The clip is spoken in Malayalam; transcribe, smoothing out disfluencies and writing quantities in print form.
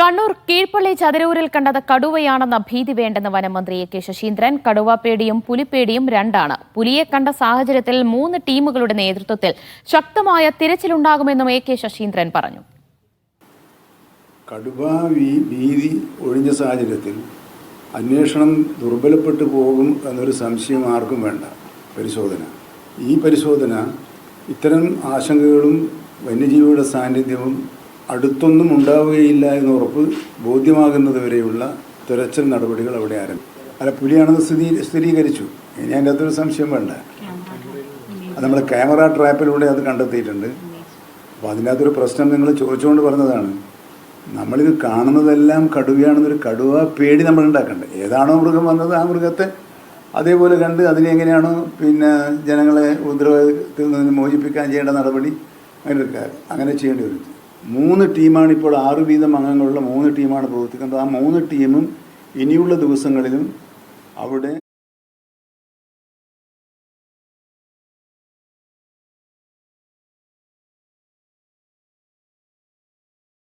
കണ്ണൂർ കീഴ്പള്ളി ചതരൂരിൽ കണ്ടത് കടുവയാണെന്ന ഭീതി വേണ്ടെന്ന് വനമന്ത്രി എ കെ ശശീന്ദ്രൻ. കടുവാപ്പേടിയും പുലിപ്പേടിയും രണ്ടാണ്. പുലിയെ കണ്ട സാഹചര്യത്തിൽ 3 ടീമുകളുടെ നേതൃത്വത്തിൽ ശക്തമായ തിരച്ചിലുണ്ടാകുമെന്നും എ കെ ശശീന്ദ്രൻ പറഞ്ഞു. കടുവ ഭീതി ഒഴിഞ്ഞ സാഹചര്യത്തിൽ അന്വേഷണം ദുർബലപ്പെട്ടു പോകും എന്നൊരു സംശയം ആർക്കും വേണ്ട. ഈ പരിശോധന ഇത്തരം ആശങ്കകളും വന്യജീവിയുടെ സാന്നിധ്യവും അടുത്തൊന്നും ഉണ്ടാവുകയില്ല എന്ന് ഉറപ്പ് ബോധ്യമാകുന്നത് വരെയുള്ള തിരച്ചിൽ നടപടികൾ അവിടെ ആരംഭിക്കും. പുലിയാണെന്ന് സ്ഥിരീകരിച്ചു. ഇനി അതിൻ്റെ അകത്തൊരു സംശയം വേണ്ട. അത് നമ്മൾ ക്യാമറ ട്രാപ്പിലൂടെ അത് കണ്ടെത്തിയിട്ടുണ്ട്. അപ്പോൾ അതിൻ്റെ അകത്തൊരു പ്രശ്നം നിങ്ങൾ ചോദിച്ചുകൊണ്ട് പറഞ്ഞതാണ്. നമ്മളിത് കാണുന്നതെല്ലാം കടുവയാണെന്നൊരു കടുവ പേടി നമ്മൾ ഉണ്ടാക്കണ്ടേ. ഏതാണോ മൃഗം വന്നത് ആ മൃഗത്തെ അതേപോലെ കണ്ട് അതിനെ എങ്ങനെയാണോ ജനങ്ങളെ ഉപദ്രവത്തിൽ നിന്ന് മോചിപ്പിക്കാൻ ചെയ്യേണ്ട നടപടി അങ്ങനെ ചെയ്യേണ്ടി വരും. 3 ടീമാണ് ഇപ്പോൾ 6 വീതം അംഗങ്ങളുള്ള 3 ടീമാണ് പ്രവർത്തിക്കുന്നത്. ആ 3 ടീമും ഇനിയുള്ള ദിവസങ്ങളിലും അവിടെ